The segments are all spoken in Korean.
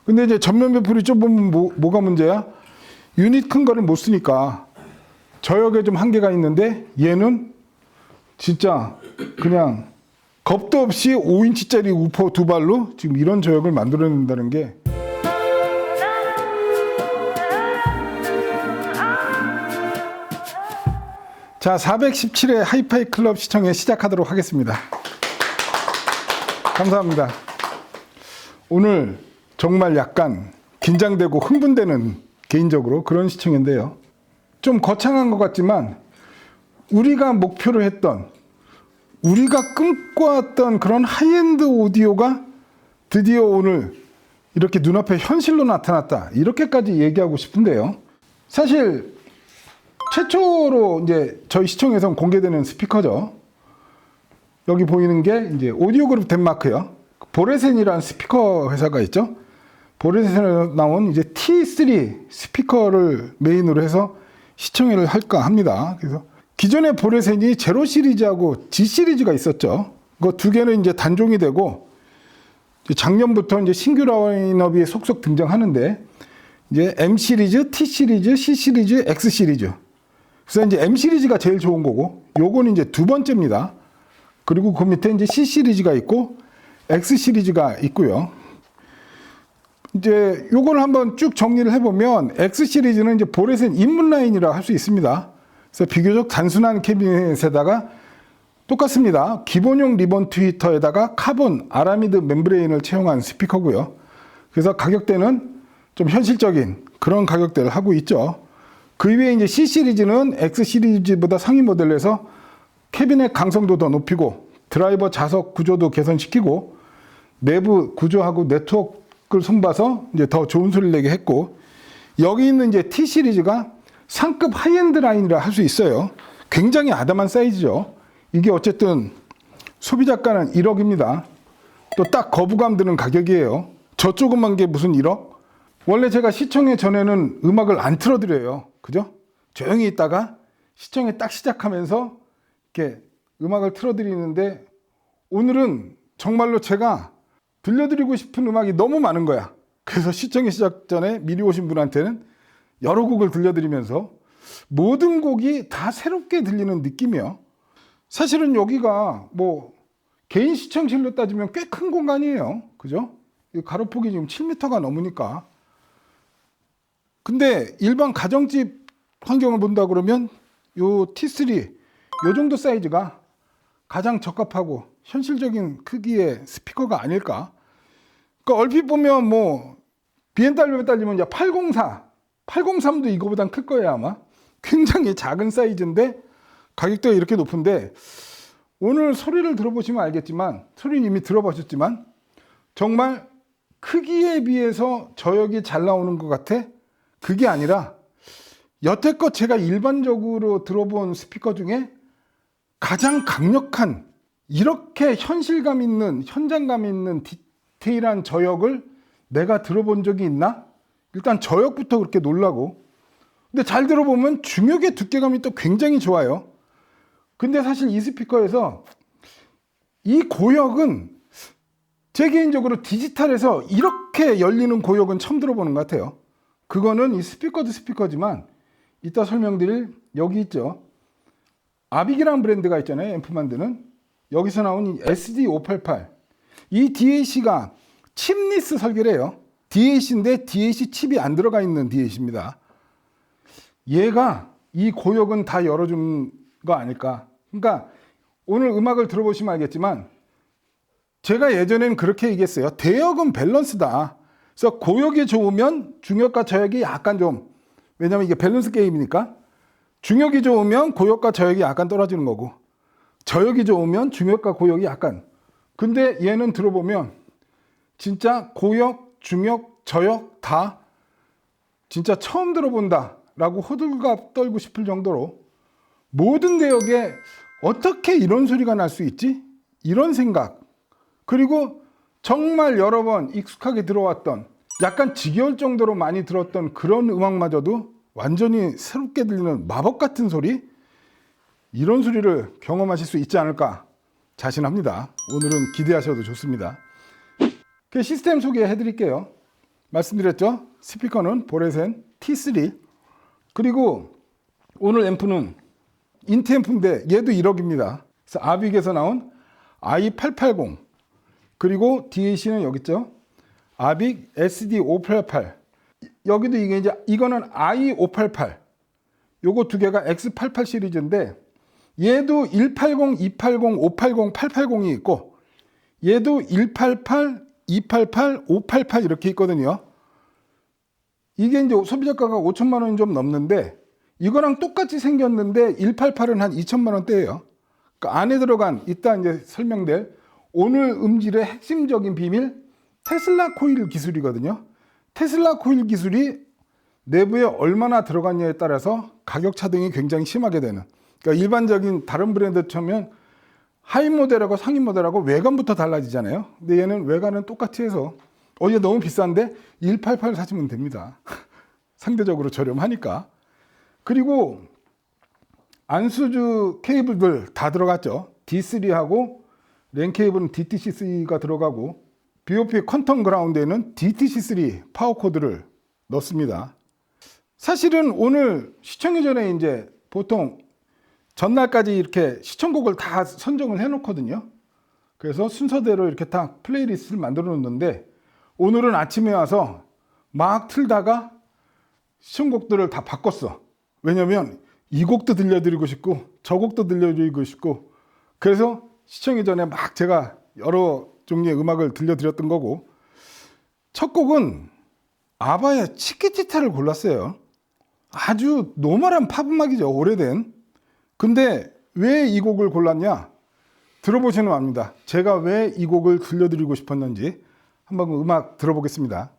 근데 이제 전면 배출이 좁으면 뭐가 문제야? 유닛 큰 거를 못 쓰니까 저역에 좀 한계가 있는데 얘는 진짜 그냥 겁도 없이 5인치짜리 우퍼 두 발로 지금 이런 저역을 만들어낸다는 게 자, 417회 하이파이 클럽 시청회 시작하도록 하겠습니다. 감사합니다. 오늘 정말 약간 긴장되고 흥분되는 개인적으로 그런 시청인데요. 좀 거창한 것 같지만 우리가 목표로 했던, 우리가 꿈꿔왔던 그런 하이엔드 오디오가 드디어 오늘 이렇게 눈앞에 현실로 나타났다. 이렇게까지 얘기하고 싶은데요. 사실 최초로 이제 저희 시청에서 공개되는 스피커죠. 여기 보이는 게 이제 오디오 그룹 덴마크요. 보레센이라는 스피커 회사가 있죠. 보레센에서 나온 이제 T3 스피커를 메인으로 해서 시청회를 할까 합니다. 그래서 기존의 보레센이 제로 시리즈하고 G 시리즈가 있었죠. 그 두 개는 이제 단종이 되고 작년부터 이제 신규 라인업이 속속 등장하는데 이제 M 시리즈, T 시리즈, C 시리즈, X 시리즈. 그래서 이제 M 시리즈가 제일 좋은 거고, 요거는 이제 두 번째입니다. 그리고 그 밑에 이제 C 시리즈가 있고, X 시리즈가 있고요. 이제 요걸 한번 쭉 정리를 해보면, X 시리즈는 이제 보레센 입문 라인이라고 할 수 있습니다. 그래서 비교적 단순한 캐비넷에다가 똑같습니다. 기본용 리본 트위터에다가 카본 아라미드 멤브레인을 채용한 스피커고요. 그래서 가격대는 좀 현실적인 그런 가격대를 하고 있죠. 그 이외에 이제 C 시리즈는 X 시리즈보다 상위 모델에서 캐비넷 강성도 더 높이고 드라이버 자석 구조도 개선시키고 내부 구조하고 네트워크를 손봐서 이제 더 좋은 소리를 내게 했고, 여기 있는 이제 T 시리즈가 상급 하이엔드 라인이라 할 수 있어요. 굉장히 아담한 사이즈죠. 이게 어쨌든 소비자가는 1억입니다. 또 딱 거부감 드는 가격이에요. 저 조그만 게 무슨 1억? 원래 제가 시청회 전에는 음악을 안 틀어드려요. 그죠? 조용히 있다가 시청회 딱 시작하면서 이렇게 음악을 틀어드리는데, 오늘은 정말로 제가 들려드리고 싶은 음악이 너무 많은 거야. 그래서 시청회 시작 전에 미리 오신 분한테는 여러 곡을 들려드리면서 모든 곡이 다 새롭게 들리는 느낌이에요. 사실은 여기가 뭐 개인 시청실로 따지면 꽤 큰 공간이에요. 그죠? 가로폭이 지금 7m가 넘으니까. 근데 일반 가정집 환경을 본다 그러면 요 T3 요 정도 사이즈가 가장 적합하고 현실적인 크기의 스피커가 아닐까. 그러니까 얼핏 보면 뭐 BMW에 따지면 이제 803도 이거보단 클 거예요 아마. 굉장히 작은 사이즈인데 가격대가 이렇게 높은데, 오늘 소리를 들어보시면 알겠지만, 소리는 이미 들어보셨지만 정말 크기에 비해서 저역이 잘 나오는 것 같아? 그게 아니라 여태껏 제가 일반적으로 들어본 스피커 중에 가장 강력한, 이렇게 현실감 있는, 현장감 있는 디테일한 저역을 내가 들어본 적이 있나? 일단 저역부터 그렇게 놀라고. 근데 잘 들어보면 중역의 두께감이 또 굉장히 좋아요. 근데 사실 이 스피커에서 이 고역은 제 개인적으로 디지털에서 이렇게 열리는 고역은 처음 들어보는 것 같아요. 그거는 이 스피커도 스피커지만 이따 설명드릴 여기 있죠. 아빅이라는 브랜드가 있잖아요. 앰프 만드는. 여기서 나온 이 SD588. 이 DAC가 칩리스 설계래요. DAC인데 DAC 칩이 안 들어가 있는 DAC입니다. 얘가 이 고역은 다 열어준 거 아닐까. 그러니까 오늘 음악을 들어보시면 알겠지만 제가 예전에는 그렇게 얘기했어요. 대역은 밸런스다. 그래서 고역이 좋으면 중역과 저역이 약간 좀, 왜냐면 이게 밸런스 게임이니까 중역이 좋으면 고역과 저역이 약간 떨어지는 거고, 저역이 좋으면 중역과 고역이 약간. 근데 얘는 들어보면 진짜 고역, 중역, 저역 다 진짜 처음 들어본다 라고 호들갑 떨고 싶을 정도로 모든 대역에 어떻게 이런 소리가 날 수 있지? 이런 생각. 그리고 정말 여러 번 익숙하게 들어왔던, 약간 지겨울 정도로 많이 들었던 그런 음악마저도 완전히 새롭게 들리는 마법 같은 소리? 이런 소리를 경험하실 수 있지 않을까 자신합니다. 오늘은 기대하셔도 좋습니다. 시스템 소개해 드릴게요. 말씀드렸죠. 스피커는 보레센 T3. 그리고 오늘 앰프는 인트 앰프인데 얘도 1억입니다. 그래서 아빅에서 나온 i880. 그리고 DAC는 여기 있죠. 아빅 SD588. 여기도 이게 이제 이거는 i588. 요거 두 개가 X88 시리즈인데 얘도 180, 280, 580, 880이 있고 얘도 188, 288, 588 이렇게 있거든요. 이게 이제 소비자가가 5천만 원이 좀 넘는데 이거랑 똑같이 생겼는데 188은 한 2천만 원대예요. 그러니까 안에 들어간 이따 이제 설명될 오늘 음질의 핵심적인 비밀 테슬라 코일 기술이거든요. 테슬라 코일 기술이 내부에 얼마나 들어갔냐에 따라서 가격 차등이 굉장히 심하게 되는. 그러니까 일반적인 다른 브랜드 처면 하위 모델하고 상위 모델하고 외관부터 달라지잖아요. 근데 얘는 외관은 똑같이 해서 얘 너무 비싼데 188 사시면 됩니다. 상대적으로 저렴하니까. 그리고 안수주 케이블들 다 들어갔죠. D3하고 랜 케이블은 DTC3가 들어가고 BOP 퀀텀 그라운드에는 DTC3 파워 코드를 넣습니다. 사실은 오늘 시청이 전에 이제 보통 전날까지 이렇게 시청곡을 다 선정을 해 놓거든요. 그래서 순서대로 이렇게 딱 플레이리스트를 만들어 놓는데 오늘은 아침에 와서 막 틀다가 시청곡들을 다 바꿨어. 왜냐면 이 곡도 들려드리고 싶고 저 곡도 들려드리고 싶고 그래서 시청이 전에 막 제가 여러 종류의 음악을 들려드렸던 거고 첫 곡은 아바의 치키치타를 골랐어요. 아주 노멀한 팝 음악이죠. 오래된. 근데 왜 이 곡을 골랐냐? 들어보시면 압니다. 제가 왜 이 곡을 들려드리고 싶었는지 한번 음악 들어보겠습니다.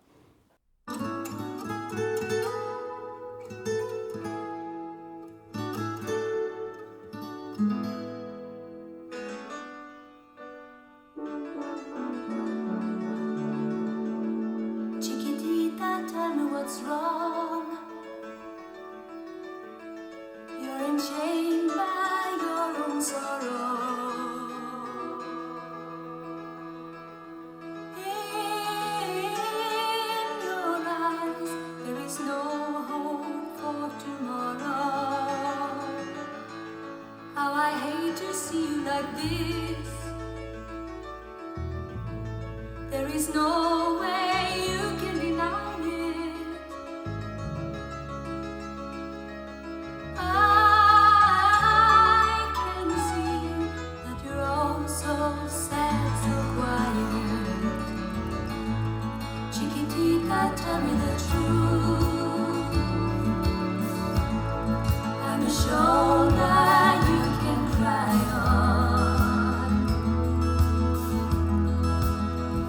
Chiquitita, tell me what's wrong. You're enchained by your own sorrow. In your eyes, there is no hope for tomorrow. How I hate to see you like this. There is no way you can deny it. I can see that you're all so sad, so quiet. Chiquitita, tell me the truth. I'm a shoulder you can cry on.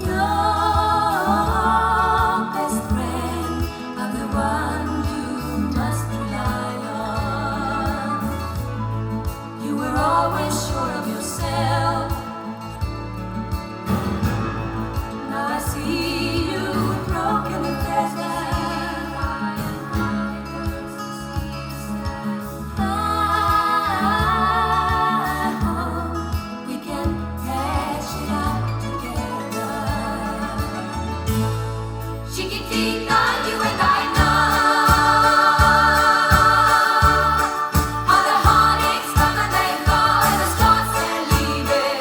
Your best friend, I'm the one you must rely on. You were always sure of yourself. Now I see you broken and desperate. I hope we can patch it up together. Chiquitita, you and I know how the heartaches come and they go and the stars they're leaving.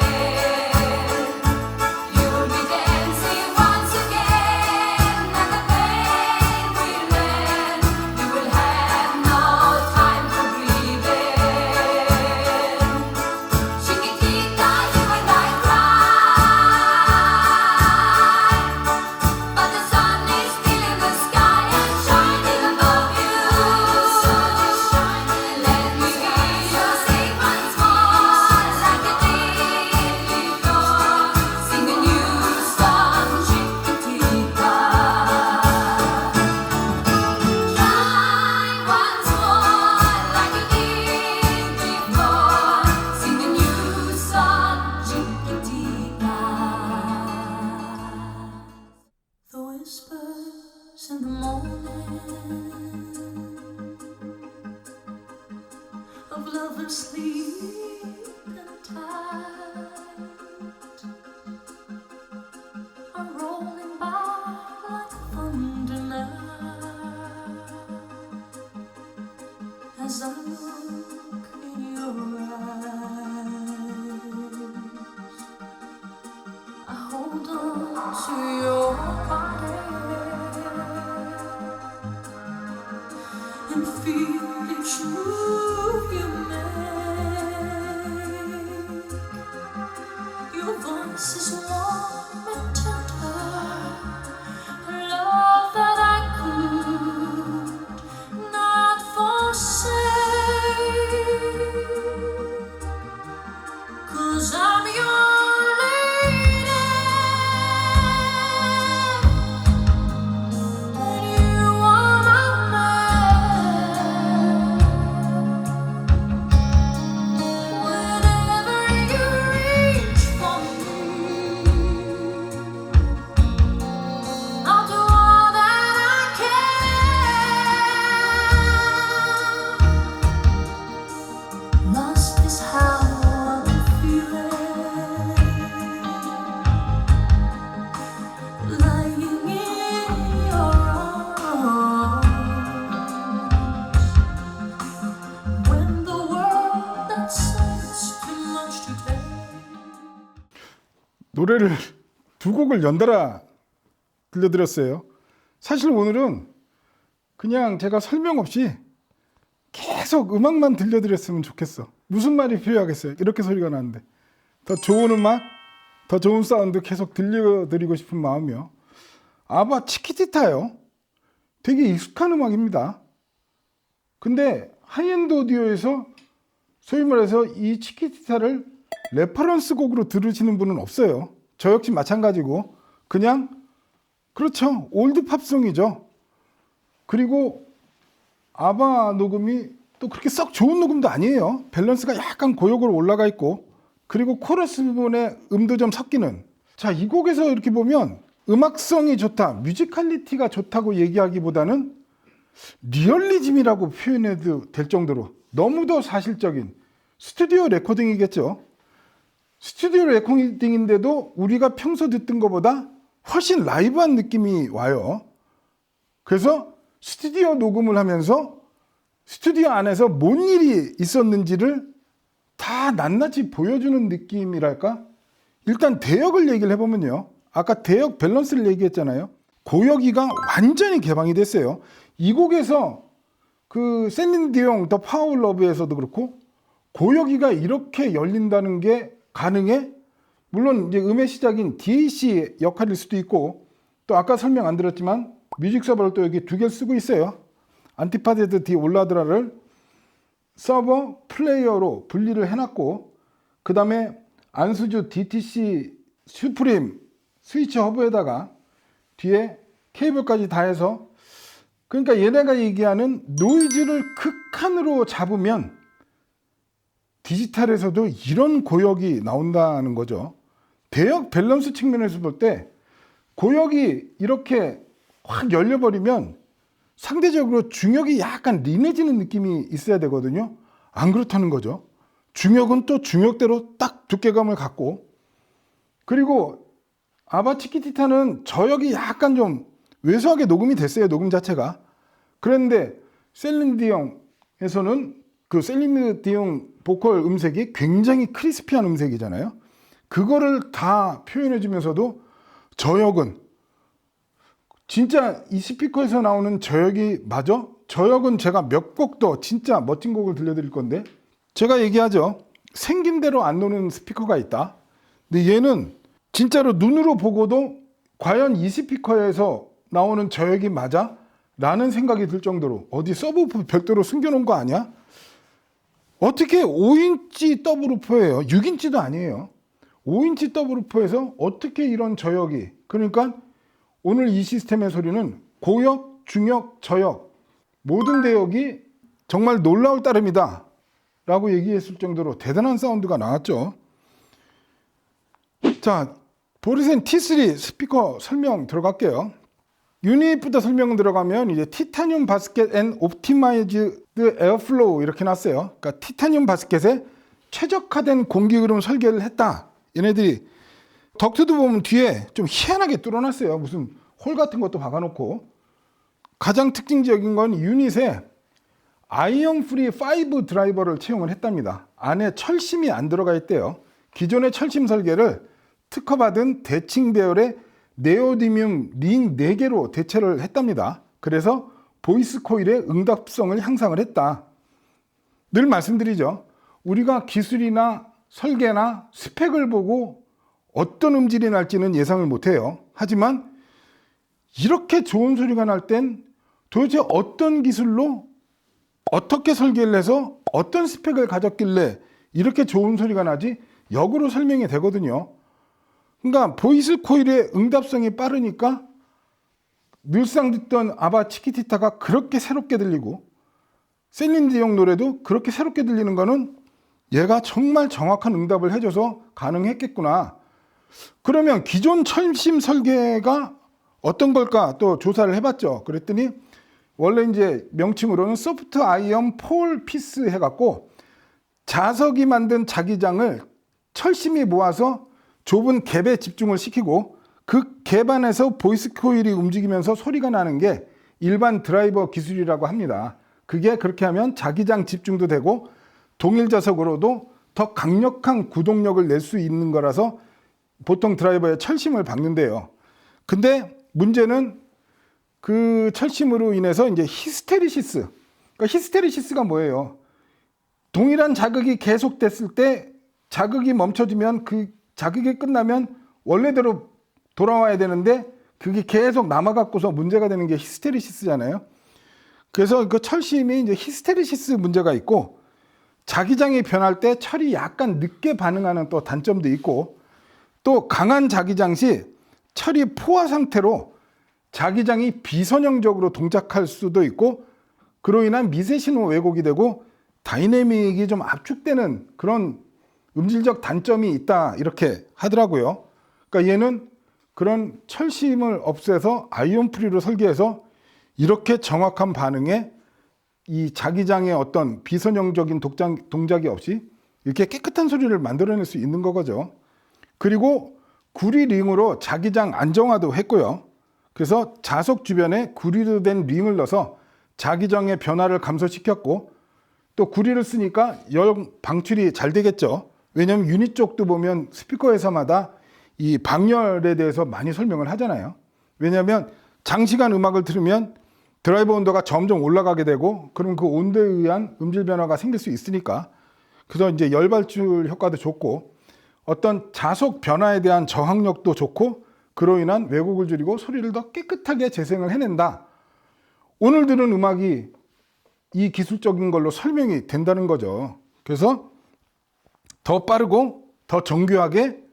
You will be dancing once again and the pain will end. You will have no time for grieving. Chiquitita, you and I cry, but the sun is still in the sky and shining above you. Let me hear you sing once more like you did before. Sing a new song, Chiquitita. Try once more like you did before. Sing a new song, Chiquitita. The whispers in the morning of lovers sleeping tight are rolling by like thunder. feel it's true, you make. Your voice is warm and tender, love that I could not forsake. 'Cause I'm your lady, and you are my man. Whenever you reach for me, I'll do all that I can. Lost is how I'm feeling, lying in your arms. When the world that seems too much to take. 노래를 두 곡을 연달아 들려드렸어요. 사실 오늘은 그냥 제가 설명 없이 계속 음악만 들려드렸으면 좋겠어. 무슨 말이 필요하겠어요? 이렇게 소리가 나는데 더 좋은 음악, 더 좋은 사운드 계속 들려드리고 싶은 마음이요. 아바 치키티타요. 되게 익숙한 음악입니다. 근데 하이엔드 오디오에서 소위 말해서 이 치키티타를 레퍼런스 곡으로 들으시는 분은 없어요. 저 역시 마찬가지고 그냥 그렇죠. 올드 팝송이죠. 그리고 아바 녹음이 또 그렇게 썩 좋은 녹음도 아니에요. 밸런스가 약간 고역으로 올라가 있고 그리고 코러스 부분에 음도 좀 섞이는. 자, 이 곡에서 이렇게 보면 음악성이 좋다, 뮤지컬리티가 좋다고 얘기하기보다는 리얼리즘이라고 표현해도 될 정도로 너무도 사실적인 스튜디오 레코딩이겠죠. 스튜디오 레코딩인데도 우리가 평소 듣던 것보다 훨씬 라이브한 느낌이 와요. 그래서 스튜디오 녹음을 하면서 스튜디오 안에서 뭔 일이 있었는지를 다 낱낱이 보여주는 느낌이랄까? 일단 대역을 얘기를 해보면요. 아까 대역 밸런스를 얘기했잖아요. 고역이가 완전히 개방이 됐어요. 이 곡에서 그 셀린 디옹 더 파워 러브에서도 그렇고 고역이가 이렇게 열린다는 게 가능해? 물론 이제 음의 시작인 DAC 역할일 수도 있고 또 아까 설명 안 드렸지만 뮤직 서버를 또 여기 두 개를 쓰고 있어요. 안티파데드 디 올라드라를 서버 플레이어로 분리를 해놨고 그 다음에 안수주 DTC 슈프림 스위치 허브에다가 뒤에 케이블까지 다 해서 그러니까 얘네가 얘기하는 노이즈를 극한으로 잡으면 디지털에서도 이런 고역이 나온다는 거죠. 대역 밸런스 측면에서 볼 때 고역이 이렇게 확 열려버리면 상대적으로 중역이 약간 린해지는 느낌이 있어야 되거든요. 안 그렇다는 거죠. 중역은 또 중역대로 딱 두께감을 갖고 그리고 아바 치키티타는 저역이 약간 좀 왜소하게 녹음이 됐어요. 녹음 자체가. 그런데 셀린 디옹에서는 그 셀린 디옹 보컬 음색이 굉장히 크리스피한 음색이잖아요. 그거를 다 표현해 주면서도 저역은 진짜 이 스피커에서 나오는 저역이 맞아? 저역은 제가 몇 곡 더 진짜 멋진 곡을 들려드릴 건데 제가 얘기하죠. 생긴 대로 안 노는 스피커가 있다. 근데 얘는 진짜로 눈으로 보고도 과연 이 스피커에서 나오는 저역이 맞아? 라는 생각이 들 정도로 어디 서브우프 별도로 숨겨놓은 거 아니야? 어떻게 5인치 더블우퍼예요. 6인치도 아니에요. 5인치 더블우퍼에서 어떻게 이런 저역이 그러니까 오늘 이 시스템의 소리는 고역, 중역, 저역 모든 대역이 정말 놀라울 따름이다 라고 얘기했을 정도로 대단한 사운드가 나왔죠. 자, 보르센 T3 스피커 설명 들어갈게요. 유닛부터 설명 들어가면 이제 티타늄 바스켓 앤 옵티마이즈드 에어플로우 이렇게 났어요. 그러니까 티타늄 바스켓에 최적화된 공기 흐름 설계를 했다. 얘네들이 덕트도 보면 뒤에 좀 희한하게 뚫어놨어요. 무슨 홀 같은 것도 박아놓고 가장 특징적인 건 유닛에 아이언 프리 5 드라이버를 채용을 했답니다. 안에 철심이 안 들어가 있대요. 기존의 철심 설계를 특허받은 대칭 배열의 네오디뮴 링 4개로 대체를 했답니다. 그래서 보이스 코일의 응답성을 향상을 했다. 늘 말씀드리죠. 우리가 기술이나 설계나 스펙을 보고 어떤 음질이 날지는 예상을 못해요. 하지만 이렇게 좋은 소리가 날 땐 도대체 어떤 기술로 어떻게 설계를 해서 어떤 스펙을 가졌길래 이렇게 좋은 소리가 나지? 역으로 설명이 되거든요. 그러니까 보이스 코일의 응답성이 빠르니까 늘상 듣던 아바 치키티타가 그렇게 새롭게 들리고 셀린디옹 노래도 그렇게 새롭게 들리는 거는 얘가 정말 정확한 응답을 해줘서 가능했겠구나. 그러면 기존 철심 설계가 어떤 걸까 또 조사를 해봤죠. 그랬더니 원래 이제 명칭으로는 소프트 아이언 폴 피스 해갖고 자석이 만든 자기장을 철심이 모아서 좁은 갭에 집중을 시키고 그 갭 안에서 보이스 코일이 움직이면서 소리가 나는 게 일반 드라이버 기술이라고 합니다. 그게 그렇게 하면 자기장 집중도 되고 동일 자석으로도 더 강력한 구동력을 낼 수 있는 거라서 보통 드라이버에 철심을 박는데요. 근데 문제는 그 철심으로 인해서 이제 히스테리시스. 그러니까 히스테리시스가 뭐예요? 동일한 자극이 계속됐을 때 자극이 멈춰지면 그 자극이 끝나면 원래대로 돌아와야 되는데 그게 계속 남아갖고서 문제가 되는 게 히스테리시스잖아요. 그래서 그 철심이 이제 히스테리시스 문제가 있고 자기장이 변할 때 철이 약간 늦게 반응하는 또 단점도 있고 또 강한 자기장 시 철이 포화 상태로 자기장이 비선형적으로 동작할 수도 있고 그로 인한 미세 신호 왜곡이 되고 다이내믹이 좀 압축되는 그런 음질적 단점이 있다 이렇게 하더라고요. 그러니까 얘는 그런 철심을 없애서 아이온 프리로 설계해서 이렇게 정확한 반응에 이 자기장의 어떤 비선형적인 동작이 없이 이렇게 깨끗한 소리를 만들어낼 수 있는 거죠. 그리고 구리 링으로 자기장 안정화도 했고요. 그래서 자석 주변에 구리로 된 링을 넣어서 자기장의 변화를 감소시켰고 또 구리를 쓰니까 열 방출이 잘 되겠죠. 왜냐하면 유닛 쪽도 보면 스피커 회사마다 이 방열에 대해서 많이 설명을 하잖아요. 왜냐하면 장시간 음악을 들으면 드라이버 온도가 점점 올라가게 되고 그럼 그 온도에 의한 음질 변화가 생길 수 있으니까 그래서 이제 열 발출 효과도 좋고 어떤 자석 변화에 대한 저항력도 좋고 그로 인한 왜곡을 줄이고 소리를 더 깨끗하게 재생을 해낸다. 오늘 들은 음악이 이 기술적인 걸로 설명이 된다는 거죠. 그래서 더 빠르고 더 정교하게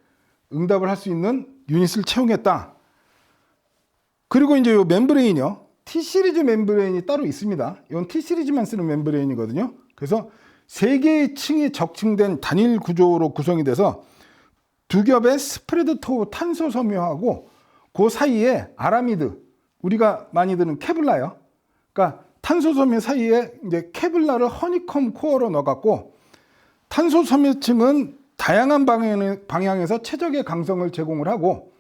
응답을 할 수 있는 유닛을 채용했다. 그리고 이제 이 멤브레인이요. T-시리즈 멤브레인이 따로 있습니다. 이건 T-시리즈만 쓰는 멤브레인이거든요. 그래서 3개의 층이 적층된 단일 구조로 구성이 돼서 두 겹의 스프레드 토우 탄소 섬유하고 그 사이에 아라미드, 우리가 많이 듣는 케블라요. 그러니까 탄소 섬유 사이에 이제 케블라를 허니컴 코어로 넣어갖고 탄소 섬유층은 다양한 방향에서 최적의 강성을 제공을 하고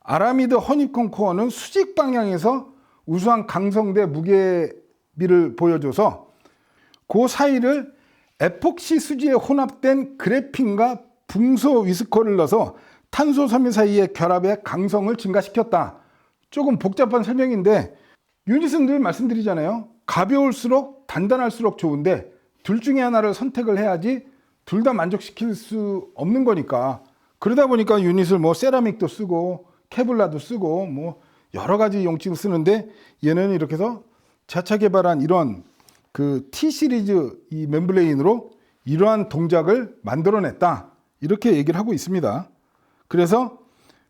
아라미드 허니컴 코어는 수직 방향에서 우수한 강성대 무게비를 보여줘서 그 사이를 에폭시 수지에 혼합된 그래핀과 붕소 위스코를 넣어서 탄소 섬유 사이의 결합의 강성을 증가시켰다. 조금 복잡한 설명인데 유닛은 늘 말씀드리잖아요. 가벼울수록 단단할수록 좋은데 둘 중에 하나를 선택을 해야지 둘 다 만족시킬 수 없는 거니까 그러다 보니까 유닛을 뭐 세라믹도 쓰고 케블라도 쓰고 뭐 여러 가지 용칭 쓰는데 얘는 이렇게 해서 자체 개발한 이런 그 T-시리즈 이 멤브레인으로 이러한 동작을 만들어냈다. 이렇게 얘기를 하고 있습니다. 그래서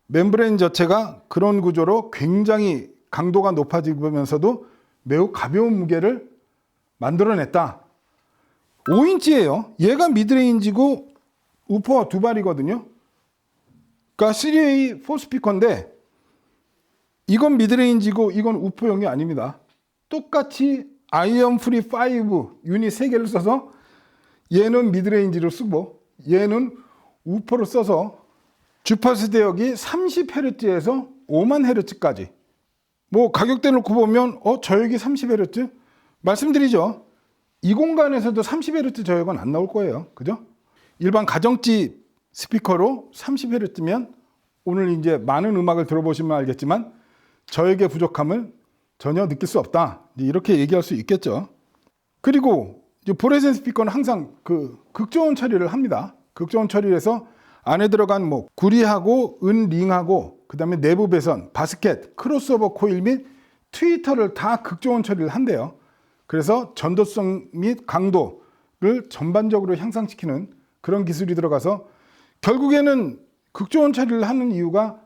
멤브레인 자체가 그런 구조로 굉장히 강도가 높아지면서도 매우 가벼운 무게를 만들어냈다. 5인치예요. 얘가 미드레인지고 우퍼 두 발이거든요. 그러니까 3A 4스피커인데 이건 미드레인지고 이건 우퍼용이 아닙니다. 똑같이 아이언 프리 5 유닛 3개를 써서 얘는 미드레인지로 쓰고 얘는 우퍼로 써서 주파수 대역이 30Hz에서 50,000Hz까지 뭐 가격대 놓고 보면 저역이 30Hz? 말씀드리죠. 이 공간에서도 30Hz 저역은 안 나올 거예요. 그죠? 일반 가정집 스피커로 30Hz면 오늘 이제 많은 음악을 들어보시면 알겠지만 저역의 부족함을 전혀 느낄 수 없다. 이렇게 얘기할 수 있겠죠. 그리고 이제 보레센 스피커는 항상 그 극저온 처리를 합니다. 극저온 처리를 해서 안에 들어간 뭐 구리하고 은링하고 그다음에 내부 배선, 바스켓, 크로스오버 코일 및 트위터를 다 극저온 처리를 한대요. 그래서 전도성 및 강도를 전반적으로 향상시키는 그런 기술이 들어가서 결국에는 극저온 처리를 하는 이유가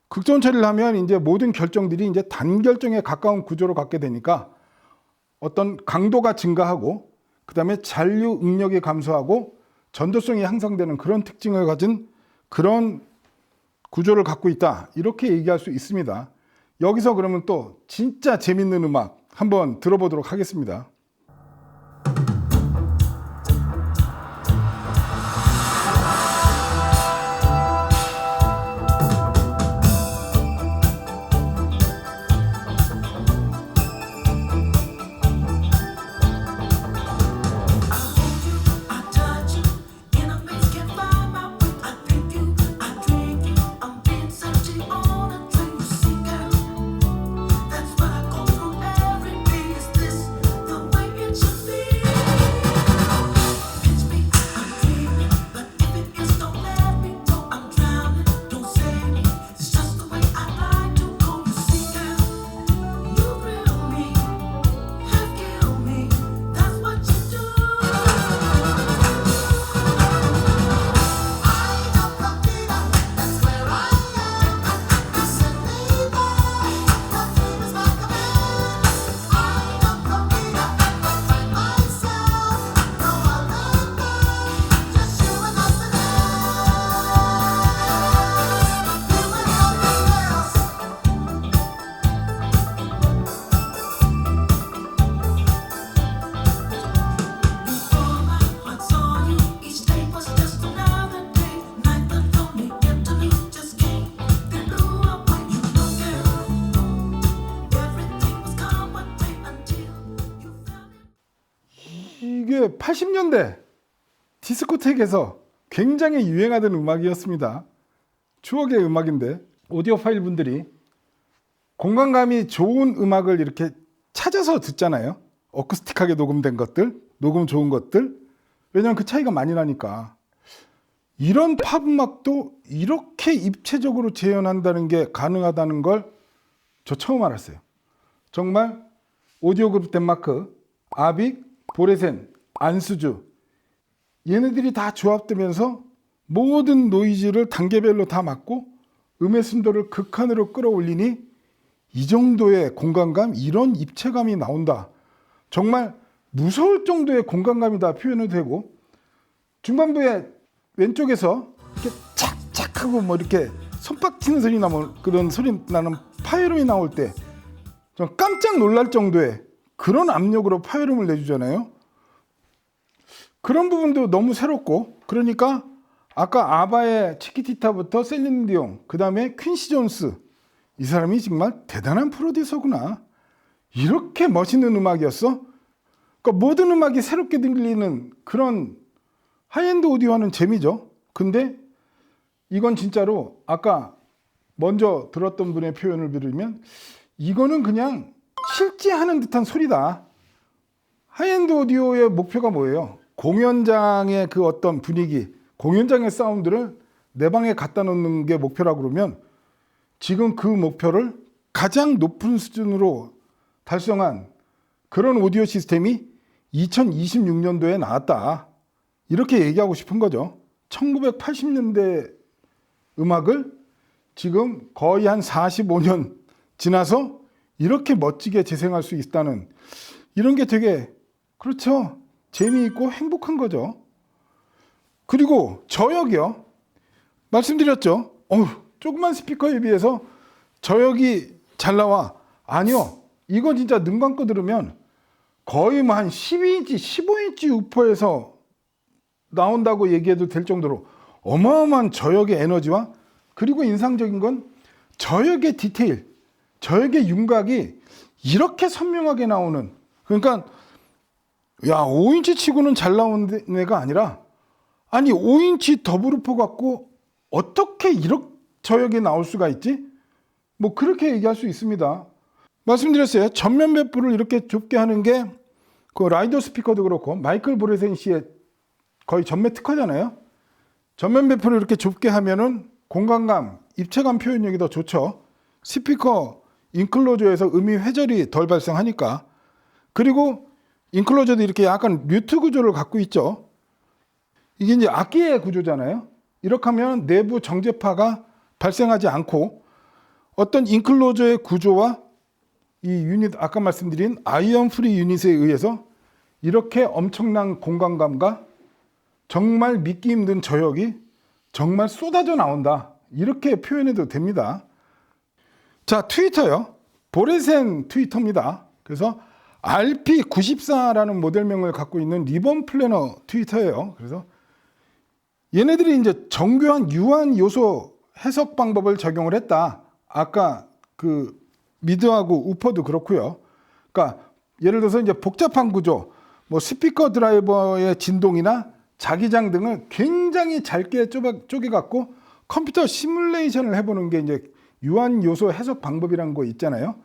극저온 처리를 하면 이제 모든 결정들이 이제 단결정에 가까운 구조로 갖게 되니까 어떤 강도가 증가하고 그다음에 잔류 응력이 감소하고 전도성이 향상되는 그런 특징을 가진 그런 구조를 갖고 있다. 이렇게 얘기할 수 있습니다. 여기서 그러면 또 진짜 재밌는 음악 한번 들어보도록 하겠습니다. 이게 80년대 디스코텍에서 굉장히 유행하던 음악이었습니다. 추억의 음악인데 오디오 파일 분들이 공간감이 좋은 음악을 이렇게 찾아서 듣잖아요. 어쿠스틱하게 녹음된 것들, 녹음 좋은 것들. 왜냐하면 그 차이가 많이 나니까. 이런 팝 음악도 이렇게 입체적으로 재현한다는 게 가능하다는 걸 저 처음 알았어요. 정말 오디오 그룹 덴마크, 아빅, 보레센, 안수주 얘네들이 다 조합되면서 모든 노이즈를 단계별로 다 맞고 음의 순도를 극한으로 끌어올리니 이 정도의 공간감, 이런 입체감이 나온다. 정말 무서울 정도의 공간감이 다 표현이 되고 중반부에 왼쪽에서 이렇게 착착하고 뭐 이렇게 손뼉치는 소리 나면 그런 소리 나는 파이름이 나올 때 좀 깜짝 놀랄 정도의 그런 압력으로 파이름을 내주잖아요. 그런 부분도 너무 새롭고 그러니까 아까 아바의 치키티타부터 셀린 디옹 그 다음에 퀸시 존스 이 사람이 정말 대단한 프로듀서구나. 이렇게 멋있는 음악이었어. 그러니까 모든 음악이 새롭게 들리는 그런 하이엔드 오디오하는 재미죠. 근데 이건 진짜로 아까 먼저 들었던 분의 표현을 빌으면 이거는 그냥 실제 하는 듯한 소리다. 하이엔드 오디오의 목표가 뭐예요? 공연장의 그 어떤 분위기, 공연장의 사운드를 내 방에 갖다 놓는 게 목표라고 그러면 지금 그 목표를 가장 높은 수준으로 달성한 그런 오디오 시스템이 2026년도에 나왔다. 이렇게 얘기하고 싶은 거죠. 1980년대 음악을 지금 거의 한 45년 지나서 이렇게 멋지게 재생할 수 있다는 이런 게 되게 그렇죠. 재미있고 행복한 거죠. 그리고 저역이요. 말씀드렸죠. 조그만 스피커에 비해서 저역이 잘 나와. 아니요. 이거 진짜 눈 감고 들으면 거의 뭐 한 12인치, 15인치 우퍼에서 나온다고 얘기해도 될 정도로 어마어마한 저역의 에너지와 그리고 인상적인 건 저역의 디테일, 저역의 윤곽이 이렇게 선명하게 나오는 그러니까 야 5인치 치고는 잘 나오는 애가 아니라 아니 5인치 더블우퍼 갖고 어떻게 이렇게 저역이 나올 수가 있지? 뭐 그렇게 얘기할 수 있습니다. 말씀드렸어요. 전면 배포를 이렇게 좁게 하는 게 그 라이더 스피커도 그렇고 마이클 보레센 씨의 거의 전매 특허잖아요. 전면 배포를 이렇게 좁게 하면은 공간감, 입체감 표현력이 더 좋죠. 스피커 인클로저에서 음이 회절이 덜 발생하니까. 그리고 인클로저도 이렇게 약간 뮤트 구조를 갖고 있죠. 이게 이제 악기의 구조잖아요. 이렇게 하면 내부 정제파가 발생하지 않고 어떤 인클로저의 구조와 이 유닛, 아까 말씀드린 아이언 프리 유닛에 의해서 이렇게 엄청난 공간감과 정말 믿기 힘든 저역이 정말 쏟아져 나온다. 이렇게 표현해도 됩니다. 자, 트위터요. 보레센 트위터입니다. 그래서 RP94라는 모델명을 갖고 있는 리본 플래너 트위터예요. 그래서 얘네들이 이제 정교한 유한 요소 해석 방법을 적용을 했다. 아까 그 미드하고 우퍼도 그렇고요. 그러니까 예를 들어서 이제 복잡한 구조, 뭐 스피커 드라이버의 진동이나 자기장 등을 굉장히 잘게 쪼개갖고 컴퓨터 시뮬레이션을 해보는 게 이제 유한 요소 해석 방법이라는 거 있잖아요.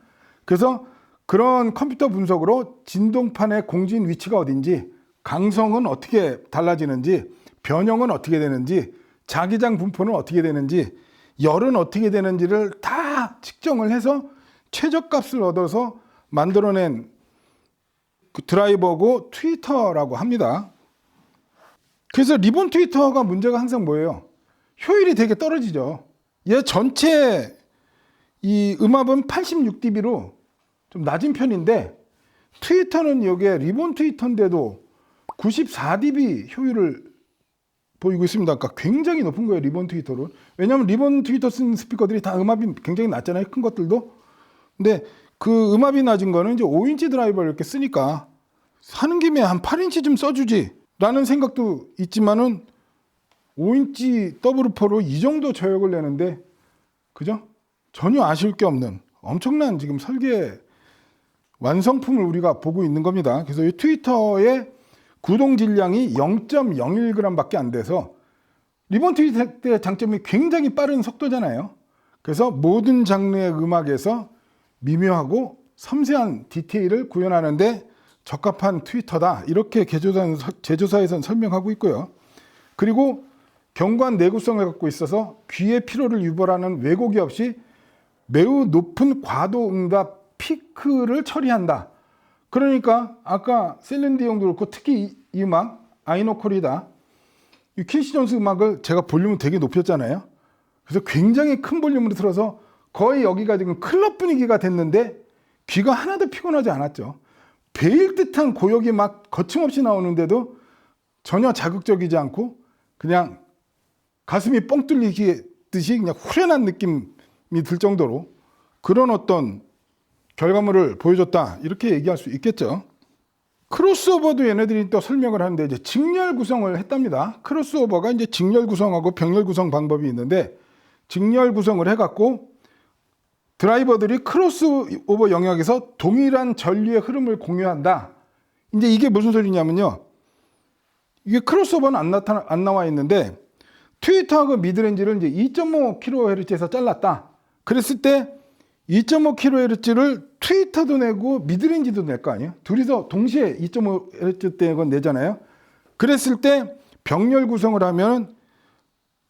그래서 그런 컴퓨터 분석으로 진동판의 공진 위치가 어딘지, 강성은 어떻게 달라지는지, 변형은 어떻게 되는지, 자기장 분포는 어떻게 되는지, 열은 어떻게 되는지를 다 측정을 해서 최저값을 얻어서 만들어낸 그 드라이버고 트위터라고 합니다. 그래서 리본 트위터가 문제가 항상 뭐예요? 효율이 되게 떨어지죠. 얘 전체 이 음압은 86dB로 좀 낮은 편인데 트위터는 여기에 리본 트위터인데도 94dB 효율을 보이고 있습니다. 그러니까 굉장히 높은 거예요, 리본 트위터는. 왜냐하면 리본 트위터 쓴 스피커들이 다 음압이 굉장히 낮잖아요, 큰 것들도. 근데 그 음압이 낮은 거는 이제 5인치 드라이버를 이렇게 쓰니까 사는 김에 한 8인치 좀 써주지 라는 생각도 있지만은 5인치 더블우퍼로 이 정도 저역을 내는데, 그죠? 전혀 아쉬울 게 없는 엄청난 지금 설계 완성품을 우리가 보고 있는 겁니다. 그래서 이 트위터의 구동 질량이 0.01g 밖에 안 돼서 리본 트위터의 장점이 굉장히 빠른 속도잖아요. 그래서 모든 장르의 음악에서 미묘하고 섬세한 디테일을 구현하는데 적합한 트위터다. 이렇게 제조사에서는 설명하고 있고요. 그리고 견고한 내구성을 갖고 있어서 귀의 피로를 유발하는 왜곡이 없이 매우 높은 과도 응답 피크를 처리한다. 그러니까 아까 셀린디옹도 그렇고 특히 이 음악 아이노콜이다. 이 퀸시 존스 음악을 제가 볼륨을 되게 높였잖아요. 그래서 굉장히 큰 볼륨으로 틀어서 거의 여기가 지금 클럽 분위기가 됐는데 귀가 하나도 피곤하지 않았죠. 베일 듯한 고역이 막 거침없이 나오는데도 전혀 자극적이지 않고 그냥 가슴이 뻥 뚫리듯이 그냥 후련한 느낌이 들 정도로 그런 어떤 결과물을 보여줬다. 이렇게 얘기할 수 있겠죠. 크로스오버도 얘네들이 또 설명을 하는데 이제 직렬 구성을 했답니다. 크로스오버가 이제 직렬 구성하고 병렬 구성 방법이 있는데 직렬 구성을 해갖고 드라이버들이 크로스오버 영역에서 동일한 전류의 흐름을 공유한다. 이제 이게 무슨 소리냐면요. 이게 크로스오버는 안 나와 있는데 트위터하고 미드렌지를 이제 2.5kHz에서 잘랐다. 그랬을 때 2.5kHz를 트위터도 내고 미드렌지도 낼 거 아니에요? 둘이서 동시에 2.5Hz 내잖아요. 그랬을 때 병렬 구성을 하면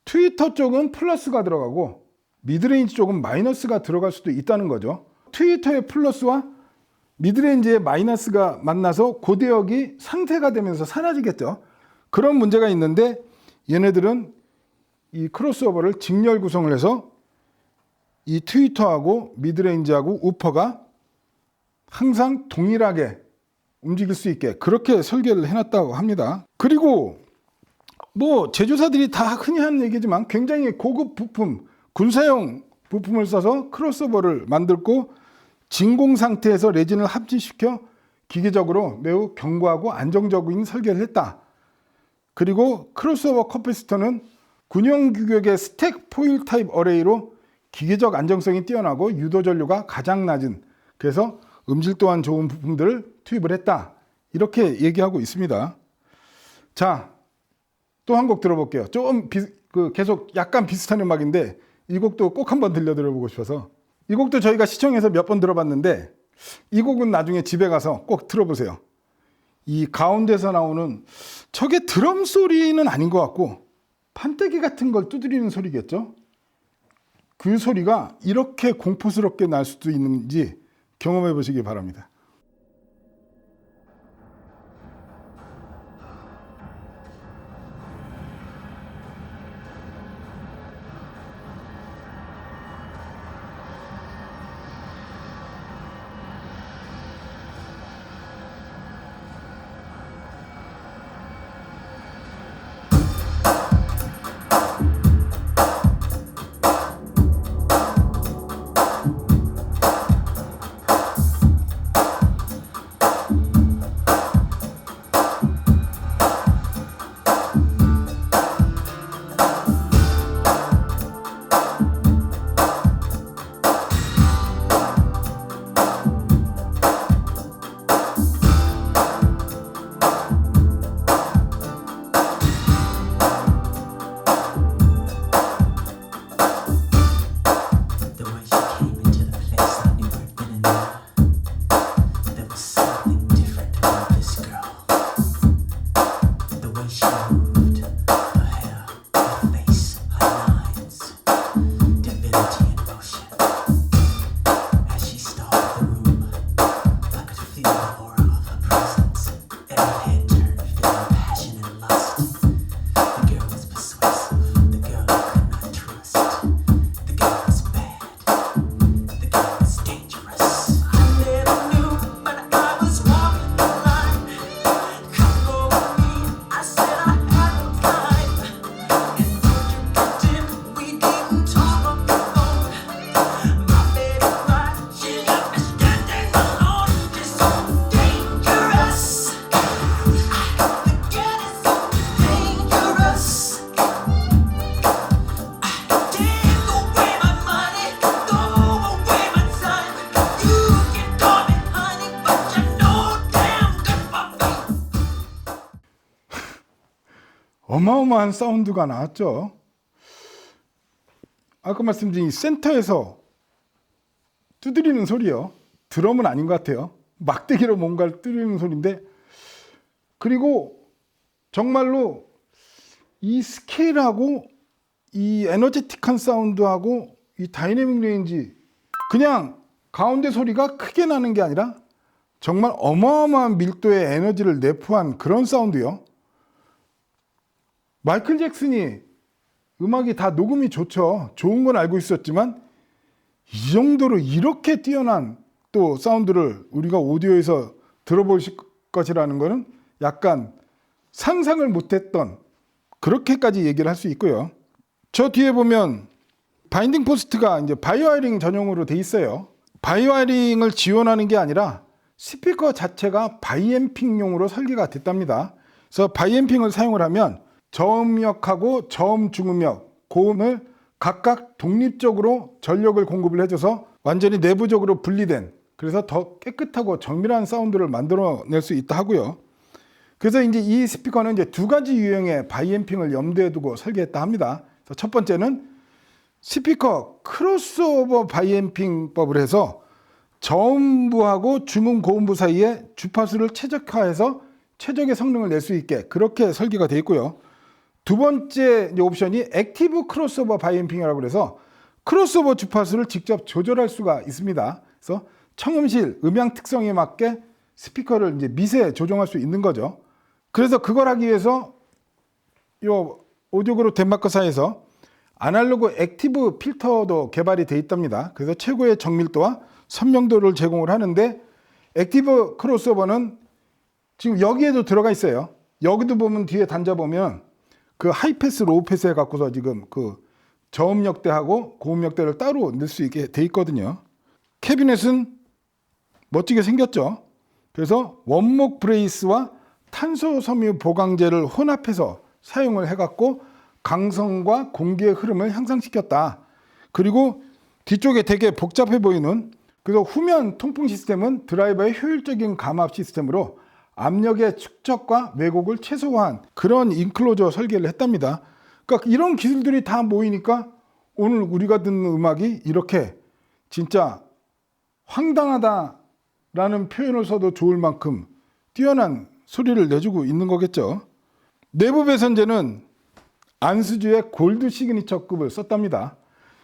트위터 쪽은 플러스가 들어가고 미드레인지 쪽은 마이너스가 들어갈 수도 있다는 거죠. 트위터의 플러스와 미드레인지의 마이너스가 만나서 고대역이 상쇄가 되면서 사라지겠죠. 그런 문제가 있는데 얘네들은 이 크로스오버를 직렬 구성을 해서 이 트위터하고 미드레인지하고 우퍼가 항상 동일하게 움직일 수 있게 그렇게 설계를 해놨다고 합니다. 그리고 뭐 제조사들이 다 흔히 하는 얘기지만 굉장히 고급 부품, 군사용 부품을 써서 크로스오버를 만들고 진공 상태에서 레진을 합치시켜 기계적으로 매우 견고하고 안정적인 설계를 했다. 그리고 크로스오버 커패시터는 군용 규격의 스택 포일 타입 어레이로 기계적 안정성이 뛰어나고 유도 전류가 가장 낮은, 그래서 음질 또한 좋은 부품들을 투입을 했다. 이렇게 얘기하고 있습니다. 자, 또 한 곡 들어볼게요. 좀 계속 약간 비슷한 음악인데 이 곡도 꼭 한번 들려드려보고 싶어서. 이 곡도 저희가 시청해서 몇 번 들어봤는데 이 곡은 나중에 집에 가서 꼭 들어보세요. 이 가운데서 나오는 저게 드럼 소리는 아닌 것 같고 판때기 같은 걸 두드리는 소리겠죠. 그 소리가 이렇게 공포스럽게 날 수도 있는지 경험해 보시기 바랍니다. The way she came into the place, I knew right then and there. There was something different about this girl. The way she moved, her hair, her face, her lines, divinity in motion. As she stalked the room, I could feel the aura of her presence. Every head turned, feeling passion and lust. The girl was persuasive. The girl I could not trust. The girl was bad. The girl was dangerous. I never knew, but I was walking the line. Come over me, I said I had no time. And when you got in, we didn't talk on the phone. My baby cried, she left me standing alone. It's so dangerous. The girl is so dangerous. Take away my money, throw away my time. You can call me honey, but you're no damn good for me. 어마어마한 사운드가 나왔죠. 아까 말씀드린 이 센터에서 두드리는 소리요. 드럼은 아닌 것 같아요. 막대기로 뭔가를 두드리는 소리인데, 그리고 정말로 이 스케일하고 이 에너제틱한 사운드하고 이 다이내믹 레인지, 그냥 가운데 소리가 크게 나는 게 아니라 정말 어마어마한 밀도의 에너지를 내포한 그런 사운드요. 마이클 잭슨이 음악이 다 녹음이 좋죠. 좋은 건 알고 있었지만 이 정도로 이렇게 뛰어난 또 사운드를 우리가 오디오에서 들어볼 것이라는 것은 약간 상상을 못했던, 그렇게까지 얘기를 할 수 있고요. 저 뒤에 보면 바인딩 포스트가 이제 바이와이링 전용으로 돼 있어요. 바이와이링을 지원하는 게 아니라 스피커 자체가 바이앰핑용으로 설계가 됐답니다. 그래서 바이앰핑을 사용을 하면 저음역하고 저음 중음역, 고음을 각각 독립적으로 전력을 공급을 해줘서 완전히 내부적으로 분리된, 그래서 더 깨끗하고 정밀한 사운드를 만들어낼 수 있다 하고요. 그래서 이제 이 스피커는 이제 두 가지 유형의 바이앰핑을 염두에 두고 설계했다 합니다. 그래서 첫 번째는 스피커 크로스오버 바이앰핑법을 해서 저음부하고 중음 고음부 사이에 주파수를 최적화해서 최적의 성능을 낼 수 있게 그렇게 설계가 되어 있고요. 두 번째 옵션이 액티브 크로스오버 바이앰핑이라고 해서 크로스오버 주파수를 직접 조절할 수가 있습니다. 그래서 청음실 음향 특성에 맞게 스피커를 이제 미세 조정할 수 있는 거죠. 그래서 그걸 하기 위해서 요 오디오그룹 덴마크사에서 아날로그 액티브 필터도 개발이 되어 있답니다. 그래서 최고의 정밀도와 선명도를 제공을 하는데, 액티브 크로스오버는 지금 여기에도 들어가 있어요. 여기도 보면 뒤에 단자보면 그 하이패스, 로우패스 해갖고서 지금 그 저음역대하고 고음역대를 따로 넣을 수 있게 돼 있거든요. 캐비넷은 멋지게 생겼죠. 그래서 원목 브레이스와 탄소 섬유 보강제를 혼합해서 사용을 해갖고 강성과 공기의 흐름을 향상시켰다. 그리고 뒤쪽에 되게 복잡해 보이는, 그래서 후면 통풍 시스템은 드라이버의 효율적인 감압 시스템으로 압력의 축적과 왜곡을 최소화한 그런 인클로저 설계를 했답니다. 그러니까 이런 기술들이 다 모이니까 오늘 우리가 듣는 음악이 이렇게 진짜 황당하다 라는 표현을 써도 좋을 만큼 뛰어난 소리를 내주고 있는 거겠죠. 내부 배선재는 안수주의 골드 시그니처급을 썼답니다.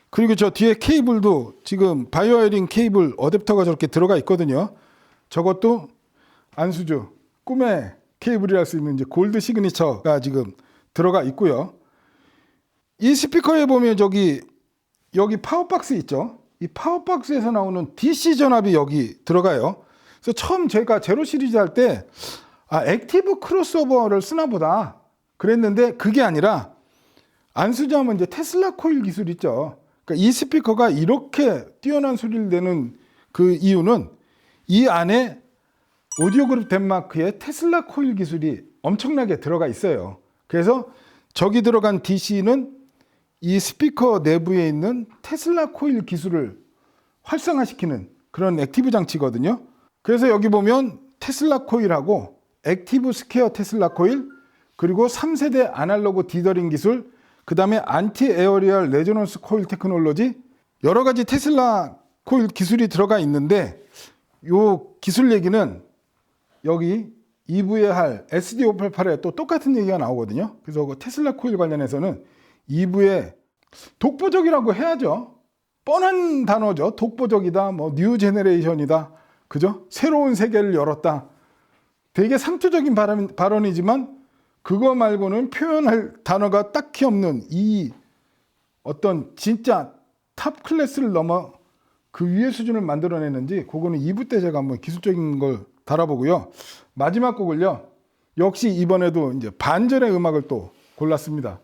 그리고 저 뒤에 케이블도 지금 바이오와이링 케이블 어댑터가 저렇게 들어가 있거든요. 저것도 안수주 꿈의 케이블이랄 수 있는 이제 골드 시그니처가 지금 들어가 있고요. 이 스피커에 보면 여기 파워박스 있죠. 이 파워박스에서 나오는 DC 전압이 여기 들어가요. 그래서 처음 제가 제로 시리즈 할 때 액티브 크로스오버를 쓰나 보다 그랬는데 그게 아니라 안수주 하면 이제 테슬라 코일 기술 있죠. 그러니까 이 스피커가 이렇게 뛰어난 소리를 내는 그 이유는 이 안에 오디오 그룹 덴마크의 테슬라 코일 기술이 엄청나게 들어가 있어요. 그래서 저기 들어간 DC는 이 스피커 내부에 있는 테슬라 코일 기술을 활성화시키는 그런 액티브 장치거든요. 그래서 여기 보면 테슬라 코일하고 액티브 스퀘어 테슬라 코일, 그리고 3세대 아날로그 디더링 기술, 그 다음에 안티 에어리얼 레조넌스 코일 테크놀로지, 여러 가지 테슬라 코일 기술이 들어가 있는데 요 기술 얘기는 여기 2부에 할 SD588에 또 똑같은 얘기가 나오거든요. 그래서 그 테슬라 코일 관련해서는 2부에 독보적이라고 해야죠. 뻔한 단어죠. 독보적이다, 뭐 뉴 제너레이션이다, 그죠? 새로운 세계를 열었다. 되게 상투적인 발언이지만 그거 말고는 표현할 단어가 딱히 없는 이 어떤 진짜 탑 클래스를 넘어 그 위의 수준을 만들어내는지 그거는 2부 때 제가 한번 기술적인 걸 달아보고요. 마지막 곡을요. 역시 이번에도 이제 반전의 음악을 또 골랐습니다.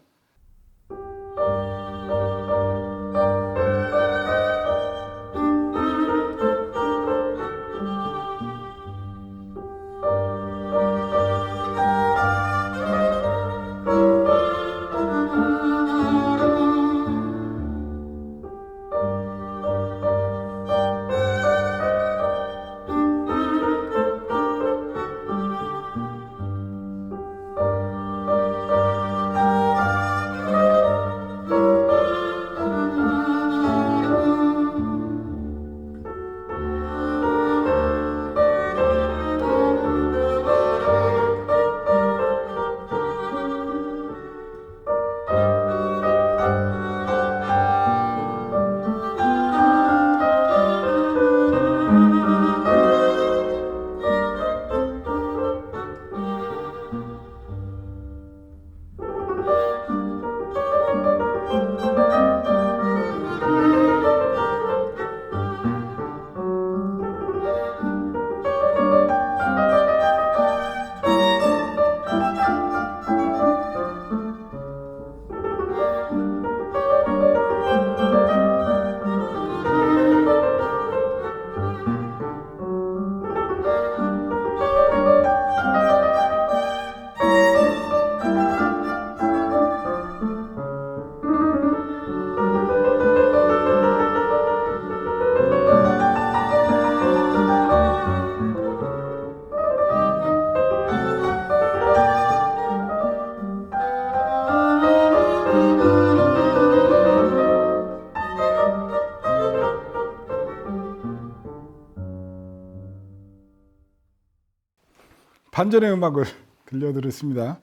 반전의 음악을 들려드렸습니다.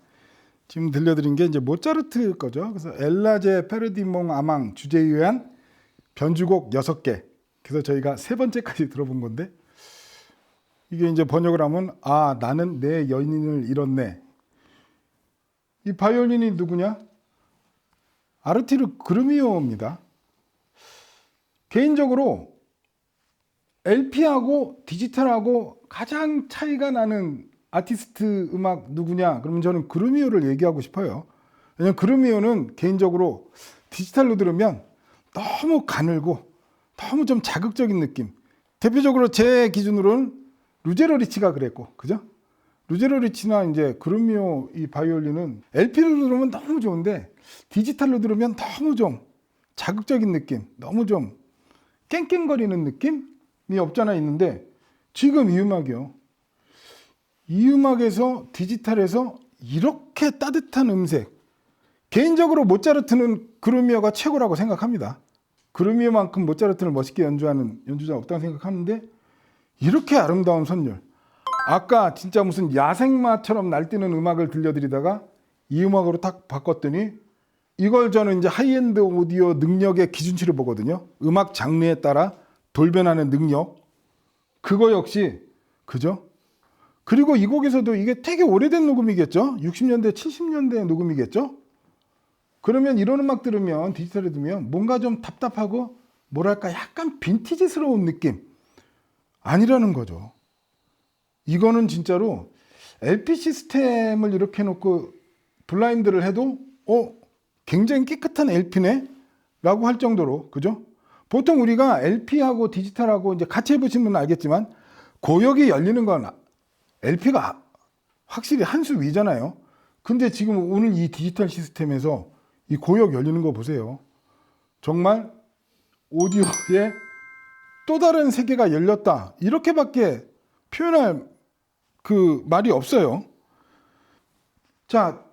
지금 들려드린 게 이제 모차르트 거죠. 그래서 엘라제 페르디몽 아망 주제에 의한 변주곡 6개. 그래서 저희가 3번째까지 들어본 건데 이게 이제 번역을 하면 나는 내 연인을 잃었네. 이 바이올린이 누구냐? 아르티르 그르미오입니다. 개인적으로 LP하고 디지털하고 가장 차이가 나는 아티스트 음악 누구냐? 그러면 저는 그루미오를 얘기하고 싶어요. 왜냐면 그루미오는 개인적으로 디지털로 들으면 너무 가늘고 너무 좀 자극적인 느낌. 대표적으로 제 기준으로는 루제로 리치가 그랬고, 그죠? 루제로 리치나 이제 그루미오 이 바이올린은 LP로 들으면 너무 좋은데 디지털로 들으면 너무 좀 자극적인 느낌, 너무 좀 깽깽거리는 느낌이 없잖아 있는데 지금 이 음악이요. 이 음악에서 디지털에서 이렇게 따뜻한 음색. 개인적으로 모차르트는 그루미오가 최고라고 생각합니다. 그루미오만큼 모차르트를 멋있게 연주하는 연주자 없다고 생각하는데 이렇게 아름다운 선율. 아까 진짜 무슨 야생마처럼 날뛰는 음악을 들려드리다가 이 음악으로 딱 바꿨더니 이걸 저는 이제 하이엔드 오디오 능력의 기준치를 보거든요. 음악 장르에 따라 돌변하는 능력. 그거 역시 그죠? 그리고 이 곡에서도 이게 되게 오래된 녹음이겠죠? 60년대, 70년대 녹음이겠죠? 그러면 이런 음악 들으면 디지털에 들으면 뭔가 좀 답답하고 뭐랄까 약간 빈티지스러운 느낌 아니라는 거죠. 이거는 진짜로 LP 시스템을 이렇게 해놓고 블라인드를 해도 굉장히 깨끗한 LP네? 라고 할 정도로 그죠? 보통 우리가 LP하고 디지털하고 이제 같이 해보신 분은 알겠지만 고역이 열리는 건 LP가 확실히 한 수 위잖아요. 근데 지금 오늘 이 디지털 시스템에서 이 고역 열리는 거 보세요. 정말 오디오의 또 다른 세계가 열렸다. 이렇게밖에 표현할 그 말이 없어요. 자,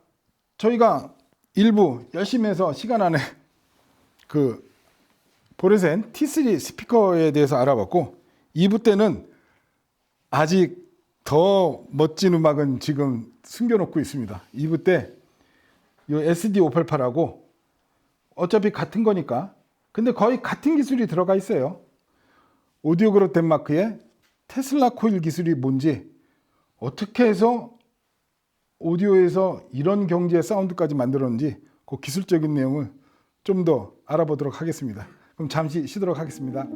저희가 일부 열심히 해서 시간 안에 그 보레센 T3 스피커에 대해서 알아봤고 2부 때는 아직 더 멋진 음악은 지금 숨겨놓고 있습니다. 2부 때 이 SD588하고 어차피 같은 거니까 근데 거의 같은 기술이 들어가 있어요. 오디오 그룹 덴마크의 테슬라 코일 기술이 뭔지 어떻게 해서 오디오에서 이런 경지의 사운드까지 만들었는지 그 기술적인 내용을 좀 더 알아보도록 하겠습니다. 그럼 잠시 쉬도록 하겠습니다.